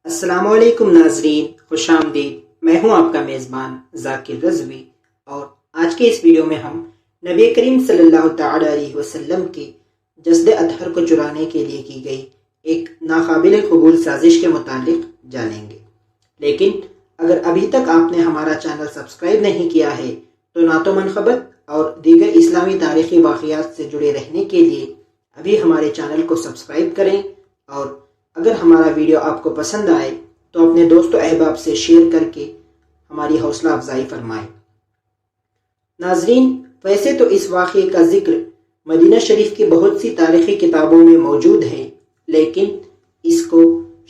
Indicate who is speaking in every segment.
Speaker 1: السلام علیکم ناظرین، خوش آمدید۔ میں ہوں آپ کا میزبان ذاکر رضوی، اور آج کے اس ویڈیو میں ہم نبی کریم صلی اللہ تعالی علیہ وسلم کے جسد اطہر کو چرانے کے لیے کی گئی ایک ناقابل قبول سازش کے متعلق جانیں گے۔ لیکن اگر ابھی تک آپ نے ہمارا چینل سبسکرائب نہیں کیا ہے تو نعت و منقبت اور دیگر اسلامی تاریخی واقعات سے جڑے رہنے کے لیے ابھی ہمارے چینل کو سبسکرائب کریں، اور اگر ہمارا ویڈیو آپ کو پسند آئے تو اپنے دوست و احباب سے شیئر کر کے ہماری حوصلہ افزائی فرمائیں۔ ناظرین، ویسے تو اس واقعے کا ذکر مدینہ شریف کی بہت سی تاریخی کتابوں میں موجود ہے، لیکن اس کو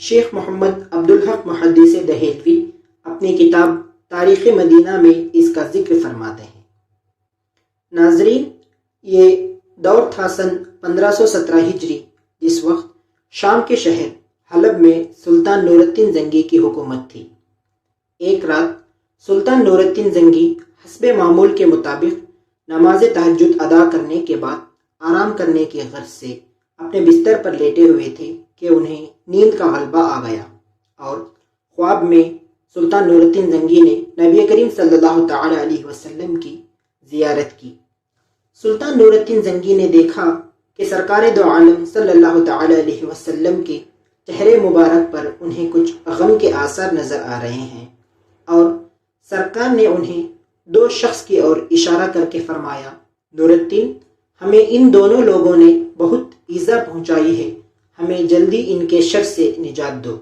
Speaker 1: شیخ محمد عبدالحق محدث دہلوی اپنی کتاب تاریخ مدینہ میں اس کا ذکر فرماتے ہیں۔ ناظرین، یہ دور تھا سن 1517 ہجری، جس وقت شام کے شہر حلب میں سلطان نور الدین زنگی کی حکومت تھی۔ ایک رات سلطان نور الدین زنگی حسب معمول کے مطابق نماز تہجد ادا کرنے کے بعد آرام کرنے کے غرض سے اپنے بستر پر لیٹے ہوئے تھے کہ انہیں نیند کا غلبہ آ گیا، اور خواب میں سلطان نور الدین زنگی نے نبی کریم صلی اللہ تعالی علیہ وسلم کی زیارت کی۔ سلطان نور الدین زنگی نے دیکھا کہ سرکار دو عالم صلی اللہ تعالی علیہ وسلم کے چہرے مبارک پر انہیں کچھ غم کے آثار نظر آ رہے ہیں، اور سرکار نے انہیں دو شخص کی اور اشارہ کر کے فرمایا، نور الدین، ہمیں ان دونوں لوگوں نے بہت ایذا پہنچائی ہے، ہمیں جلدی ان کے شر سے نجات دو۔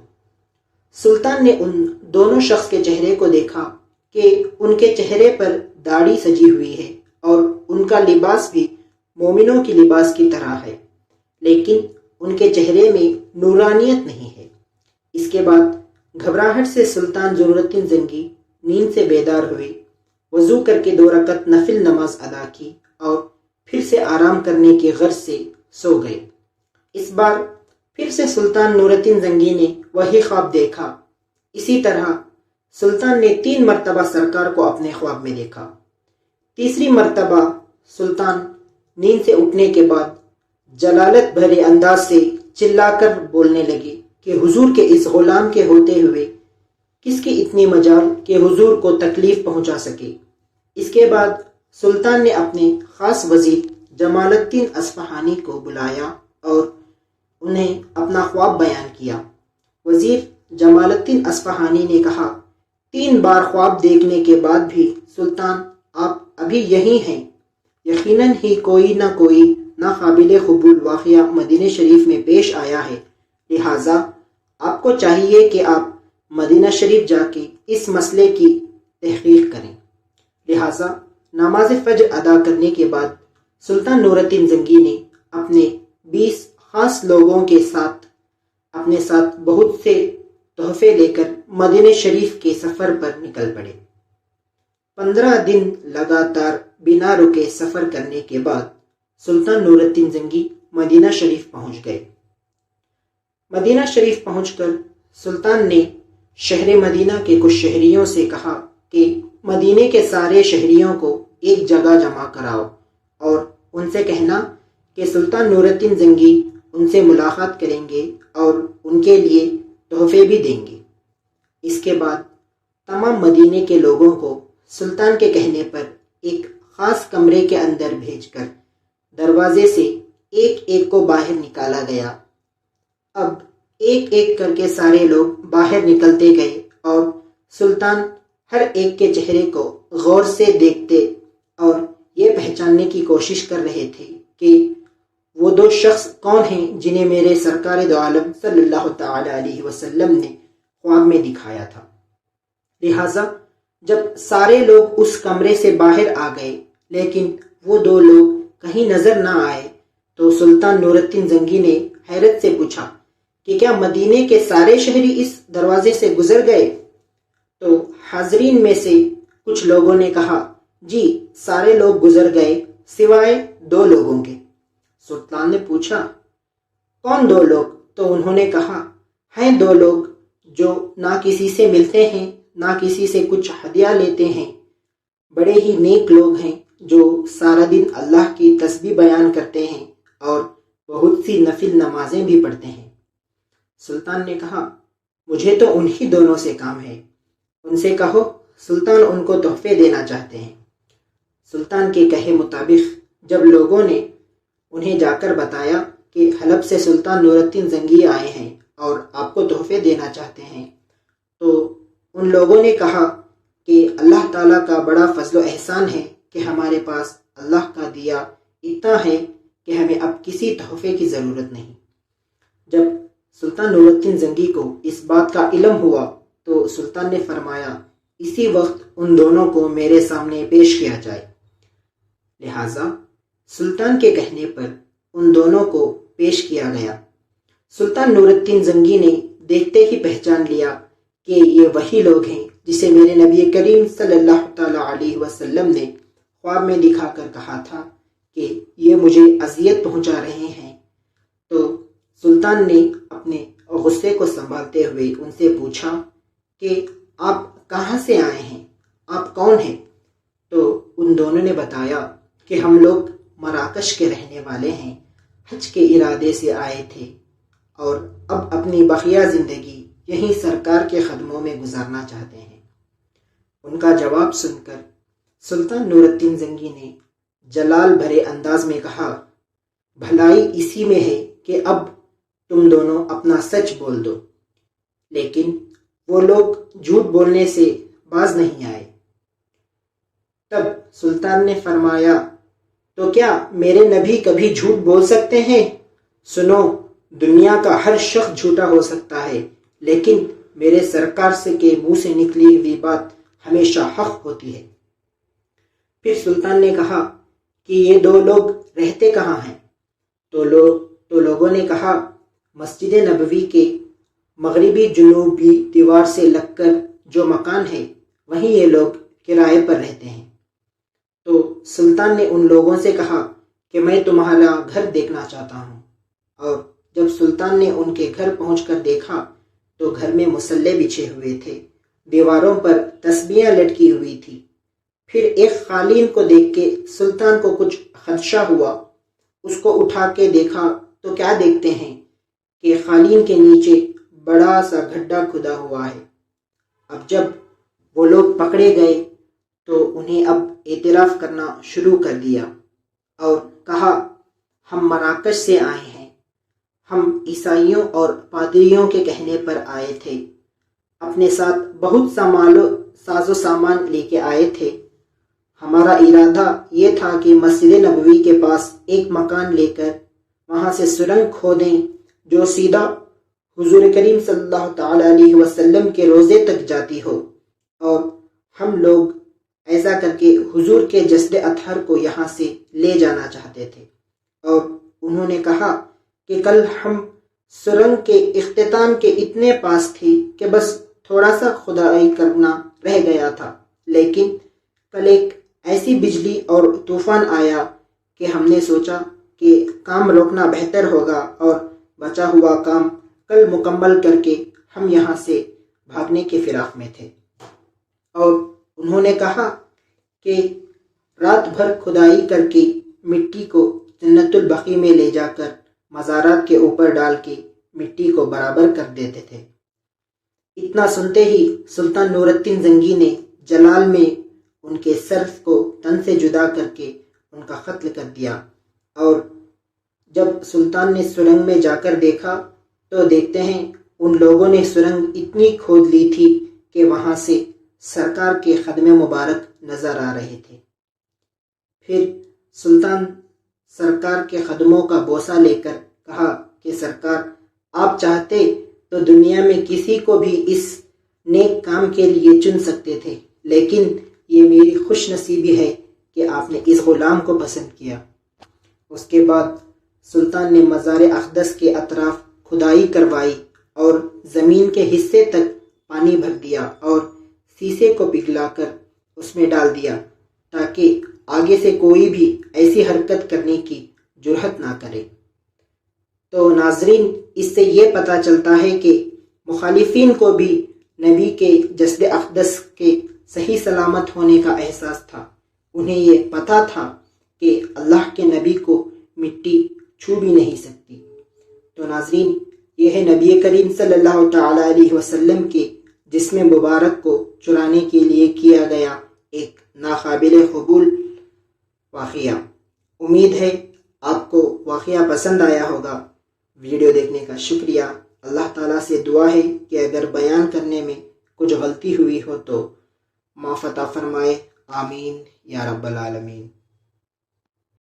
Speaker 1: سلطان نے ان دونوں شخص کے چہرے کو دیکھا کہ ان کے چہرے پر داڑھی سجی ہوئی ہے، اور ان کا لباس بھی مومنوں کی لباس کی طرح ہے، لیکن ان کے چہرے میں نورانیت نہیں ہے۔ اس کے بعد گھبراہٹ سے سلطان نور الدین زنگی نیند سے بیدار ہوئے، وضو کر کے 2 رکعت نفل نماز ادا کی اور پھر سے آرام کرنے کی غرض سے سو گئے۔ اس بار پھر سے سلطان نور الدین زنگی نے وہی خواب دیکھا۔ اسی طرح سلطان نے 3 مرتبہ سرکار کو اپنے خواب میں دیکھا۔ تیسری مرتبہ سلطان نیند سے اٹھنے کے بعد جلالت بھرے انداز سے چلا کر بولنے لگے کہ حضور کے اس غلام کے ہوتے ہوئے کس کی اتنی مجال کہ حضور کو تکلیف پہنچا سکے۔ اس کے بعد سلطان نے اپنے خاص وزیر جمال الدین اصفہانی کو بلایا اور انہیں اپنا خواب بیان کیا۔ وزیر جمال الدین اصفہانی نے کہا، 3 بار خواب دیکھنے کے بعد بھی سلطان آپ ابھی یہی ہیں، یقیناً ہی کوئی نہ کوئی ناقابل قبول واقعہ مدینہ شریف میں پیش آیا ہے، لہٰذا آپ کو چاہیے کہ آپ مدینہ شریف جا کے اس مسئلے کی تحقیق کریں۔ لہٰذا نماز فجر ادا کرنے کے بعد سلطان نور الدین زنگی نے اپنے 20 خاص لوگوں کے ساتھ اپنے ساتھ بہت سے تحفے لے کر مدینہ شریف کے سفر پر نکل پڑے۔ 15 دن لگاتار بنا رکے سفر کرنے کے بعد سلطان نور الدین زنگی مدینہ شریف پہنچ گئے۔ مدینہ شریف پہنچ کر سلطان نے شہر مدینہ کے کچھ شہریوں سے کہا کہ مدینہ کے سارے شہریوں کو ایک جگہ جمع کراؤ، اور ان سے کہنا کہ سلطان نور الدین زنگی ان سے ملاقات کریں گے اور ان کے لیے تحفے بھی دیں گے۔ اس کے بعد تمام مدینہ کے لوگوں کو سلطان کے کہنے پر ایک خاص کمرے کے اندر بھیج کر دروازے سے ایک ایک کو باہر نکالا گیا۔ اب ایک ایک کر کے سارے لوگ باہر نکلتے گئے، اور سلطان ہر ایک کے چہرے کو غور سے دیکھتے اور یہ پہچاننے کی کوشش کر رہے تھے کہ وہ 2 شخص کون ہیں جنہیں میرے سرکار دو عالم صلی اللہ تعالی علیہ وسلم نے خواب میں دکھایا تھا۔ لہٰذا جب سارے لوگ اس کمرے سے باہر آ گئے لیکن وہ 2 لوگ کہیں نظر نہ آئے، تو سلطان نور الدین زنگی نے حیرت سے پوچھا کہ کیا مدینے کے سارے شہری اس دروازے سے گزر گئے؟ تو حاضرین میں سے کچھ لوگوں نے کہا، جی سارے لوگ گزر گئے سوائے 2 لوگوں کے۔ سلطان نے پوچھا، کون 2 لوگ؟ تو انہوں نے کہا، ہیں 2 لوگ جو نہ کسی سے ملتے ہیں نہ کسی سے کچھ ہدیہ لیتے ہیں، بڑے ہی نیک لوگ ہیں جو سارا دن اللہ کی تسبیح بیان کرتے ہیں اور بہت سی نفل نمازیں بھی پڑھتے ہیں۔ سلطان نے کہا، مجھے تو انہی دونوں سے کام ہے، ان سے کہو سلطان ان کو تحفے دینا چاہتے ہیں۔ سلطان کے کہے مطابق جب لوگوں نے انہیں جا کر بتایا کہ حلب سے سلطان نور الدین زنگی آئے ہیں اور آپ کو تحفے دینا چاہتے ہیں، تو ان لوگوں نے کہا کہ اللہ تعالیٰ کا بڑا فضل و احسان ہے کہ ہمارے پاس اللہ کا دیا اتنا ہے کہ ہمیں اب کسی تحفے کی ضرورت نہیں۔ جب سلطان نور الدین زنگی کو اس بات کا علم ہوا تو سلطان نے فرمایا اسی وقت ان دونوں کو میرے سامنے پیش کیا جائے۔ لہٰذا سلطان کے کہنے پر ان دونوں کو پیش کیا گیا۔ سلطان نور الدین زنگی نے دیکھتے ہی پہچان لیا کہ یہ وہی لوگ ہیں جسے میرے نبی کریم صلی اللہ تعالی علیہ وسلم نے خواب میں دکھا کر کہا تھا کہ یہ مجھے اذیت پہنچا رہے ہیں۔ تو سلطان نے اپنے غصے کو سنبھالتے ہوئے ان سے پوچھا کہ آپ کہاں سے آئے ہیں، آپ کون ہیں؟ تو ان دونوں نے بتایا کہ ہم لوگ مراکش کے رہنے والے ہیں، حج کے ارادے سے آئے تھے اور اب اپنی بقیہ زندگی یہیں سرکار کے خدموں میں گزارنا چاہتے ہیں۔ ان کا جواب سن کر سلطان نور الدین زنگی نے جلال بھرے انداز میں کہا، بھلائی اسی میں ہے کہ اب تم دونوں اپنا سچ بول دو۔ لیکن وہ لوگ جھوٹ بولنے سے باز نہیں آئے۔ تب سلطان نے فرمایا، تو کیا میرے نبی کبھی جھوٹ بول سکتے ہیں؟ سنو، دنیا کا ہر شخص جھوٹا ہو سکتا ہے، لیکن میرے سرکار سے کے منہ سے نکلی ہوئی بات ہمیشہ حق ہوتی ہے۔ پھر سلطان نے کہا کہ یہ دو لوگ رہتے کہاں ہیں؟ تو لوگوں نے کہا، مسجد نبوی کے مغربی جنوبی دیوار سے لگ کر جو مکان ہے وہیں یہ لوگ کرائے پر رہتے ہیں۔ تو سلطان نے ان لوگوں سے کہا کہ میں تمہارا گھر دیکھنا چاہتا ہوں، اور جب سلطان نے ان کے گھر پہنچ کر دیکھا تو گھر میں مصلے بچھے ہوئے تھے، دیواروں پر تسبیحاں لٹکی ہوئی تھی۔ پھر ایک قالین کو دیکھ کے سلطان کو کچھ خدشہ ہوا، اس کو اٹھا کے دیکھا تو کیا دیکھتے ہیں کہ قالین کے نیچے بڑا سا گڈھا کھدا ہوا ہے۔ اب جب وہ لوگ پکڑے گئے تو انہیں اب اعتراف کرنا شروع کر دیا اور کہا، ہم مراکش سے آئے ہیں، ہم عیسائیوں اور پادریوں کے کہنے پر آئے تھے، اپنے ساتھ بہت سا مال و ساز و سامان لے کے آئے تھے۔ ہمارا ارادہ یہ تھا کہ مسجد نبوی کے پاس ایک مکان لے کر وہاں سے سرنگ کھودیں جو سیدھا حضور کریم صلی اللہ تعالی علیہ وسلم کے روضے تک جاتی ہو، اور ہم لوگ ایسا کر کے حضور کے جسد اطہر کو یہاں سے لے جانا چاہتے تھے۔ اور انہوں نے کہا کہ کل ہم سرنگ کے اختتام کے اتنے پاس تھے کہ بس تھوڑا سا کھدائی کرنا رہ گیا تھا، لیکن کل ایک ایسی بجلی اور طوفان آیا کہ ہم نے سوچا کہ کام روکنا بہتر ہوگا اور بچا ہوا کام کل مکمل کر کے ہم یہاں سے بھاگنے کے فراق میں تھے۔ اور انہوں نے کہا کہ رات بھر کھدائی کر کے مٹی کو جنت البقیع میں لے جا کر مزارات کے اوپر ڈال کے مٹی کو برابر کر دیتے تھے۔ اتنا سنتے ہی سلطان نور الدین زنگی نے جلال میں ان کے سر کو تن سے جدا کر کے ان کا قتل کر دیا۔ اور جب سلطان نے سرنگ میں جا کر دیکھا تو دیکھتے ہیں ان لوگوں نے سرنگ اتنی کھود لی تھی کہ وہاں سے سرکار کے خدمے مبارک نظر آ رہے تھے۔ پھر سلطان سرکار کے قدموں کا بوسہ لے کر کہا کہ سرکار، آپ چاہتے تو دنیا میں کسی کو بھی اس نیک کام کے لیے چن سکتے تھے، لیکن یہ میری خوش نصیبی ہے کہ آپ نے اس غلام کو پسند کیا۔ اس کے بعد سلطان نے مزار اقدس کے اطراف کھدائی کروائی اور زمین کے حصے تک پانی بھر دیا اور سیسے کو پگھلا کر اس میں ڈال دیا تاکہ آگے سے کوئی بھی ایسی حرکت کرنے کی جرأت نہ کرے۔ تو ناظرین، اس سے یہ پتہ چلتا ہے کہ مخالفین کو بھی نبی کے جسد اقدس کے صحیح سلامت ہونے کا احساس تھا۔ انہیں یہ پتہ تھا کہ اللہ کے نبی کو مٹی چھو بھی نہیں سکتی۔ تو ناظرین، یہ ہے نبی کریم صلی اللہ تعالی علیہ وسلم کے جسم مبارک کو چرانے کے لیے کیا گیا ایک ناقابل قبول واقعہ۔ امید ہے آپ کو واقعہ پسند آیا ہوگا۔ ویڈیو دیکھنے کا شکریہ۔ اللہ تعالیٰ سے دعا ہے کہ اگر بیان کرنے میں کچھ غلطی ہوئی ہو تو معاف عطا فرمائے۔ آمین یا رب العالمین۔